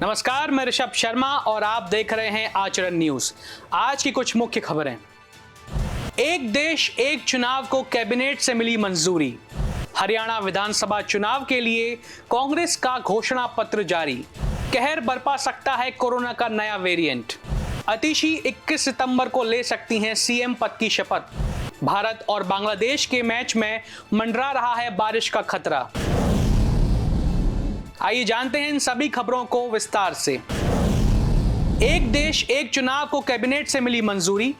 नमस्कार, मैं ऋषभ शर्मा और आप देख रहे हैं आचरण न्यूज। आज की कुछ मुख्य खबरें। एक देश एक चुनाव को कैबिनेट से मिली मंजूरी। हरियाणा विधानसभा चुनाव के लिए कांग्रेस का घोषणा पत्र जारी। कहर बरपा सकता है कोरोना का नया वेरिएंट। अतिशी 21 सितंबर को ले सकती हैं सीएम पद की शपथ। भारत और बांग्लादेश के मैच में मंडरा रहा है बारिश का खतरा। आइए जानते हैं इन सभी खबरों को विस्तार से। एक देश एक चुनाव को कैबिनेट से मिली मंजूरी।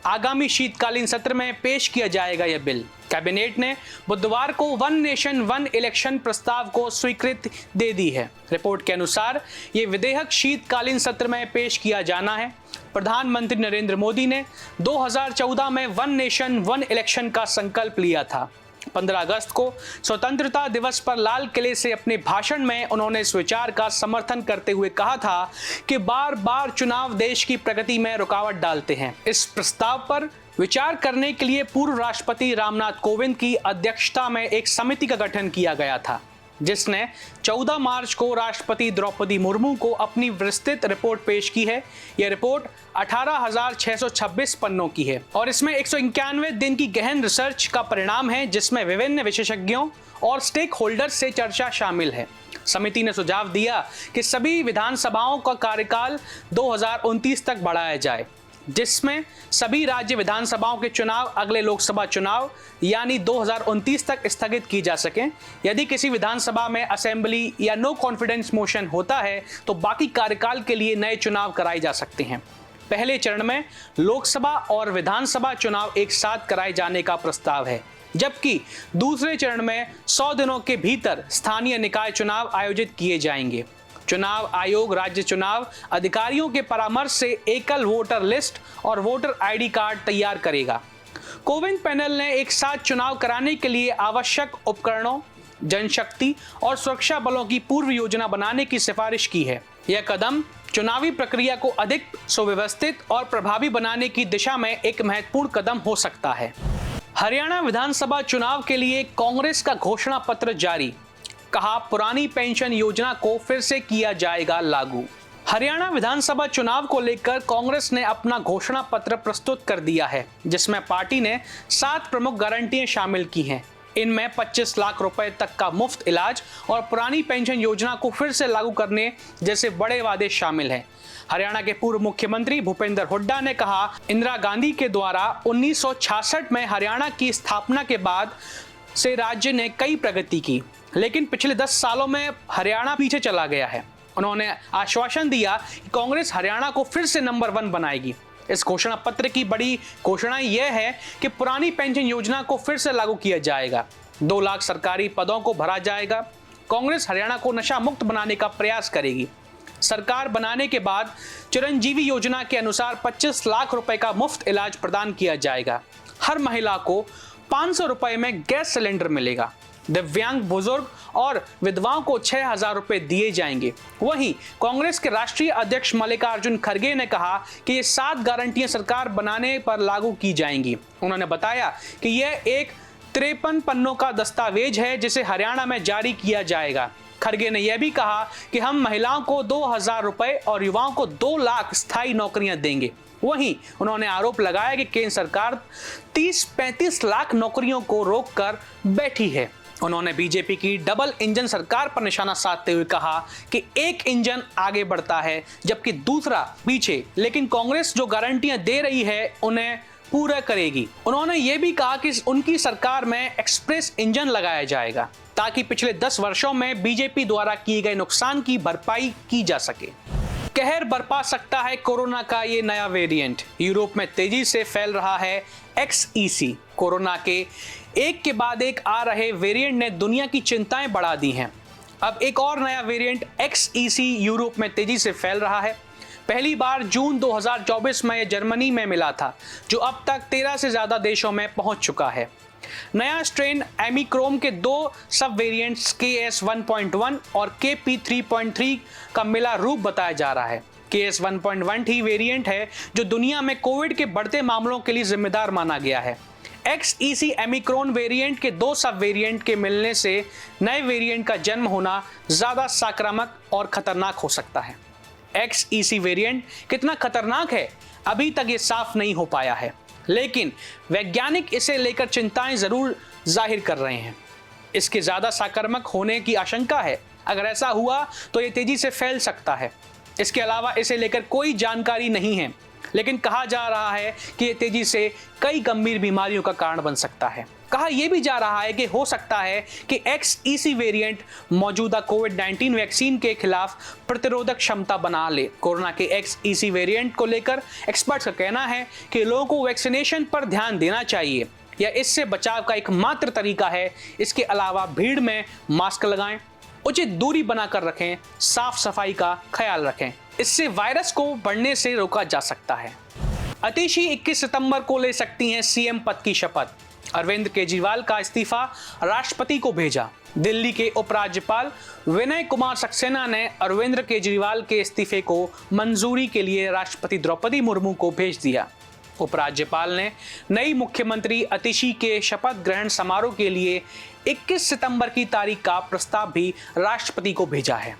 आगामी शीतकालीन सत्र में पेश किया जाएगा यह बिल। कैबिनेट ने बुधवार को वन नेशन वन इलेक्शन प्रस्ताव को स्वीकृति दे दी है। रिपोर्ट के अनुसार ये विधेयक शीतकालीन सत्र में पेश किया जाना है। प्रधानमंत्री नरेंद्र मोदी ने 2014 में वन नेशन वन इलेक्शन का संकल्प लिया था। 15 अगस्त को स्वतंत्रता दिवस पर लाल किले से अपने भाषण में उन्होंने इस विचार का समर्थन करते हुए कहा था कि बार बार चुनाव देश की प्रगति में रुकावट डालते हैं। इस प्रस्ताव पर विचार करने के लिए पूर्व राष्ट्रपति रामनाथ कोविंद की अध्यक्षता में एक समिति का गठन किया गया था, जिसने 14 मार्च को राष्ट्रपति द्रौपदी मुर्मू को अपनी विस्तृत रिपोर्ट पेश की है। यह रिपोर्ट 18,626 पन्नों की है और इसमें 191 दिन की गहन रिसर्च का परिणाम है, जिसमें विभिन्न विशेषज्ञों और स्टेक होल्डर्स से चर्चा शामिल है। समिति ने सुझाव दिया कि सभी विधानसभाओं का कार्यकाल 2029 तक बढ़ाया जाए, जिसमें सभी राज्य विधानसभाओं के चुनाव अगले लोकसभा चुनाव यानी 2029 तक स्थगित की जा सकें। यदि किसी विधानसभा में असेंबली या नो कॉन्फिडेंस मोशन होता है तो बाकी कार्यकाल के लिए नए चुनाव कराए जा सकते हैं। पहले चरण में लोकसभा और विधानसभा चुनाव एक साथ कराए जाने का प्रस्ताव है, जबकि दूसरे चरण में 100 दिनों के भीतर स्थानीय निकाय चुनाव आयोजित किए जाएंगे। चुनाव आयोग राज्य चुनाव अधिकारियों के परामर्श से एकल वोटर लिस्ट और वोटर आईडी कार्ड तैयार करेगा। कोविंद पैनल ने एक साथ चुनाव कराने के लिए आवश्यक उपकरणों, जनशक्ति और सुरक्षा बलों की पूर्व योजना बनाने की सिफारिश की है। यह कदम चुनावी प्रक्रिया को अधिक सुव्यवस्थित और प्रभावी बनाने की दिशा में एक महत्वपूर्ण कदम हो सकता है। हरियाणा विधानसभा चुनाव के लिए कांग्रेस का घोषणा पत्र जारी। कहा, पुरानी पेंशन योजना को फिर से किया जाएगा लागू। हरियाणा विधानसभा चुनाव को लेकर कांग्रेस ने अपना घोषणा पत्र प्रस्तुत कर दिया है, जिसमें पार्टी ने 7 प्रमुख गारंटियां शामिल की हैं। इनमें 25 लाख रुपए तक का मुफ्त इलाज और पुरानी पेंशन योजना को फिर से लागू करने जैसे बड़े वादे शामिल हैं। हरियाणा के पूर्व मुख्यमंत्री भूपेंद्र हुड्डा ने कहा, इंदिरा गांधी के द्वारा 1966 में हरियाणा की स्थापना के बाद से राज्य ने कई प्रगति की, लेकिन पिछले 10 सालों में हरियाणा पीछे चला गया है। उन्होंने आश्वासन दिया कि कांग्रेस हरियाणा को फिर से नंबर 1 बनाएगी। इस घोषणा पत्र की बड़ी घोषणा यह है कि पुरानी पेंशन योजना को फिर से लागू किया जाएगा। 2 लाख सरकारी पदों को भरा जाएगा। कांग्रेस हरियाणा को नशा मुक्त बनाने का प्रयास करेगी। सरकार बनाने के बाद चिरंजीवी योजना के अनुसार 25 लाख रुपए का मुफ्त इलाज प्रदान किया जाएगा। हर महिला को 500 रुपए में गैस सिलेंडर मिलेगा। दिव्यांग, बुजुर्ग और विधवाओं को 6,000 रुपए दिए जाएंगे। वहीं कांग्रेस के राष्ट्रीय अध्यक्ष मल्लिकार्जुन खड़गे ने कहा कि ये 7 गारंटियां सरकार बनाने पर लागू की जाएंगी। उन्होंने बताया कि यह एक 53 पन्नों का दस्तावेज है, जिसे हरियाणा में जारी किया जाएगा। खड़गे ने यह भी कहा कि हम महिलाओं को 2,000 रुपए और युवाओं को 2 लाख स्थायी नौकरियां देंगे। वहीं उन्होंने आरोप लगाया कि केंद्र सरकार 30-35 लाख नौकरियों को रोककर बैठी है। उन्होंने बीजेपी की डबल इंजन सरकार पर निशाना साधते हुए कहा कि एक इंजन आगे बढ़ता है जबकि दूसरा पीछे, लेकिन कांग्रेस जो गारंटियां दे रही है उन्हें पूरा करेगी। उन्होंने ये भी कहा कि उनकी सरकार में एक्सप्रेस इंजन लगाया जाएगा ताकि पिछले 10 वर्षों में बीजेपी द्वारा किए गए नुकसान की भरपाई की जा सके। कहर बरपा सकता है कोरोना का ये नया वेरिएंट। यूरोप में तेजी से फैल रहा है XEC। कोरोना के एक के बाद एक आ रहे वेरिएंट ने दुनिया की चिंताएं बढ़ा दी हैं। अब एक और नया वेरिएंट XEC यूरोप में तेजी से फैल रहा है। पहली बार जून 2024 में जर्मनी में मिला था, जो अब तक 13 से ज्यादा देशों में पहुंच चुका है। नया स्ट्रेन ओमिक्रॉन के 2 सब वेरिएंट्स KS1.1 और KP3.3 का मिला रूप बताया जा रहा है। KS1.1 ही वेरिएंट है जो दुनिया में कोविड के बढ़ते मामलों के लिए जिम्मेदार माना गया है। XEC ओमिक्रॉन वेरिएंट के 2 सब वेरिएंट के मिलने से नए वेरिएंट का जन्म होना ज्यादा संक्रामक और खतरनाक हो सकता है। XEC वेरिएंट कितना खतरनाक है अभी तक ये साफ नहीं हो पाया है, लेकिन वैज्ञानिक इसे लेकर चिंताएं जरूर जाहिर कर रहे हैं। इसके ज्यादा संक्रामक होने की आशंका है। अगर ऐसा हुआ तो ये तेजी से फैल सकता है। इसके अलावा इसे लेकर कोई जानकारी नहीं है, लेकिन कहा जा रहा है कि ये तेजी से कई गंभीर बीमारियों का कारण बन सकता है। कहा यह भी जा रहा है कि हो सकता है कि XEC वेरिएंट मौजूदा कोविड-19 वैक्सीन के खिलाफ प्रतिरोधक क्षमता बना ले। कोरोना के XEC वेरिएंट को लेकर एक्सपर्ट्स का कहना है कि लोगों को वैक्सीनेशन पर ध्यान देना चाहिए। यह इससे बचाव का एकमात्र तरीका है। इसके अलावा भीड़ में मास्क लगाएं, उचित दूरी बनाकर रखें, साफ सफाई का ख्याल रखें। इससे वायरस को बढ़ने से रोका जा सकता है। अतिशी 21 सितंबर को ले सकती हैं सीएम पद की शपथ। अरविंद केजरीवाल का इस्तीफा राष्ट्रपति को भेजा। दिल्ली के उपराज्यपाल विनय कुमार सक्सेना ने अरविंद केजरीवाल के इस्तीफे को मंजूरी के लिए राष्ट्रपति द्रौपदी मुर्मू को भेज दिया। उपराज्यपाल ने नई मुख्यमंत्री अतिशी के शपथ ग्रहण समारोह के लिए 21 सितंबर की तारीख का प्रस्ताव भी राष्ट्रपति को भेजा है।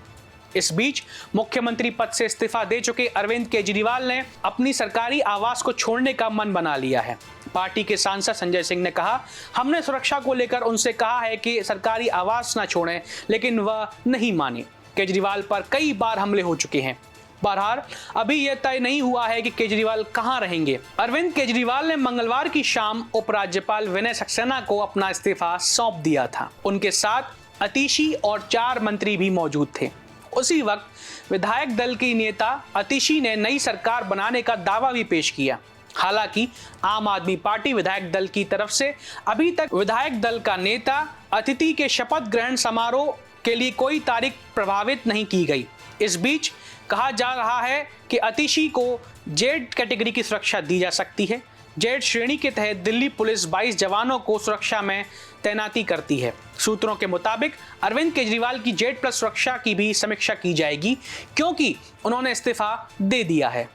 इस बीच मुख्यमंत्री पद से इस्तीफा दे चुके अरविंद केजरीवाल ने अपनी सरकारी आवास को छोड़ने का मन बना लिया है। पार्टी के सांसद संजय सिंह ने कहा, हमने सुरक्षा को लेकर उनसे कहा है कि सरकारी आवास न छोड़ें, लेकिन वह नहीं माने। केजरीवाल पर कई बार हमले हो चुके हैं। बहरहाल अभी यह तय नहीं हुआ है कि केजरीवाल कहां रहेंगे। अरविंद केजरीवाल ने मंगलवार की शाम उपराज्यपाल विनय सक्सेना को अपना इस्तीफा सौंप दिया था। उनके साथ अतिशी और 4 मंत्री भी मौजूद थे। उसी वक्त विधायक दल की नेता अतिशी ने नई सरकार बनाने का दावा भी पेश किया। हालांकि आम आदमी पार्टी विधायक दल की तरफ से अभी तक विधायक दल का नेता अतिथि के शपथ ग्रहण समारोह के लिए कोई तारीख प्रभावित नहीं की गई। इस बीच कहा जा रहा है कि अतिशी को जेड कैटेगरी की सुरक्षा दी जा सकती है। जेड श्रेणी के तहत दिल्ली पुलिस 22 जवानों को सुरक्षा में तैनाती करती है। सूत्रों के मुताबिक अरविंद केजरीवाल की जेड प्लस सुरक्षा की भी समीक्षा की जाएगी, क्योंकि उन्होंने इस्तीफा दे दिया है।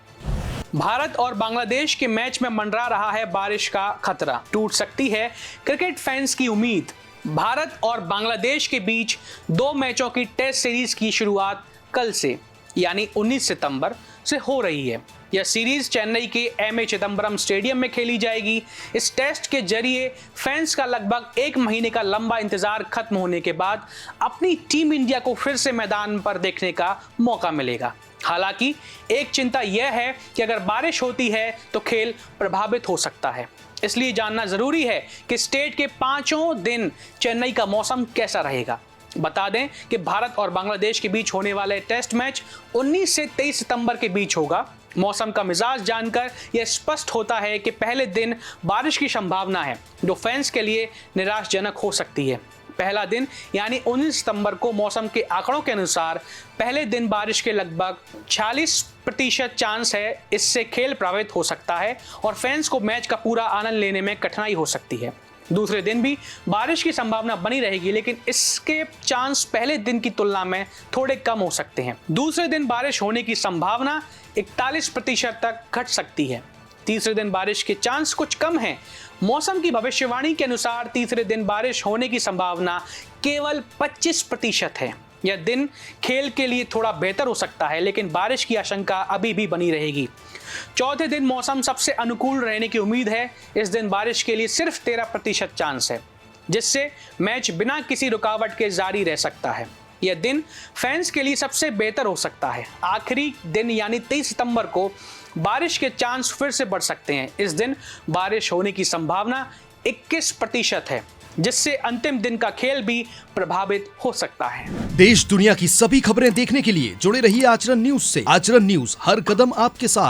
भारत और बांग्लादेश के मैच में मंडरा रहा है बारिश का खतरा। टूट सकती है क्रिकेट फैंस की उम्मीद। भारत और बांग्लादेश के बीच 2 मैचों की टेस्ट सीरीज की शुरुआत कल से यानी 19 सितंबर से हो रही है। यह सीरीज चेन्नई के एम ए चिदम्बरम स्टेडियम में खेली जाएगी। इस टेस्ट के जरिए फैंस का लगभग 1 महीने का लंबा इंतजार खत्म होने के बाद अपनी टीम इंडिया को फिर से मैदान पर देखने का मौका मिलेगा। हालांकि एक चिंता यह है कि अगर बारिश होती है तो खेल प्रभावित हो सकता है। इसलिए जानना जरूरी है कि स्टेट के 5 दिन चेन्नई का मौसम कैसा रहेगा। बता दें कि भारत और बांग्लादेश के बीच होने वाले टेस्ट मैच 19 से 23 सितंबर के बीच होगा। मौसम का मिजाज जानकर यह स्पष्ट होता है कि पहले दिन बारिश की संभावना है, जो फैंस के लिए निराशाजनक हो सकती है। पहला दिन यानी 19 सितंबर को मौसम के आंकड़ों के अनुसार पहले दिन बारिश के लगभग 46% चांस है। इससे खेल प्रभावित हो सकता है और फैंस को मैच का पूरा आनंद लेने में कठिनाई हो सकती है। दूसरे दिन भी बारिश की संभावना बनी रहेगी, लेकिन इसके चांस पहले दिन की तुलना में थोड़े कम हो सकते हैं। दूसरे दिन बारिश होने की संभावना 41% तक घट सकती है। तीसरे दिन बारिश के चांस कुछ कम हैं। मौसम की भविष्यवाणी के अनुसार तीसरे दिन बारिश होने की संभावना केवल 25% है। यह दिन खेल के लिए थोड़ा बेहतर हो सकता है, लेकिन बारिश की आशंका अभी भी बनी रहेगी। चौथे दिन मौसम सबसे अनुकूल रहने की उम्मीद है। इस दिन बारिश के लिए सिर्फ 13% चांस है, जिससे मैच बिना किसी रुकावट के जारी रह सकता है। यह दिन फैंस के लिए सबसे बेहतर हो सकता है। आखिरी दिन यानी 23 सितंबर को बारिश के चांस फिर से बढ़ सकते हैं। इस दिन बारिश होने की संभावना 21% है, जिससे अंतिम दिन का खेल भी प्रभावित हो सकता है। देश दुनिया की सभी खबरें देखने के लिए जुड़े रहिए आचरण न्यूज से। आचरण न्यूज, हर कदम आपके साथ।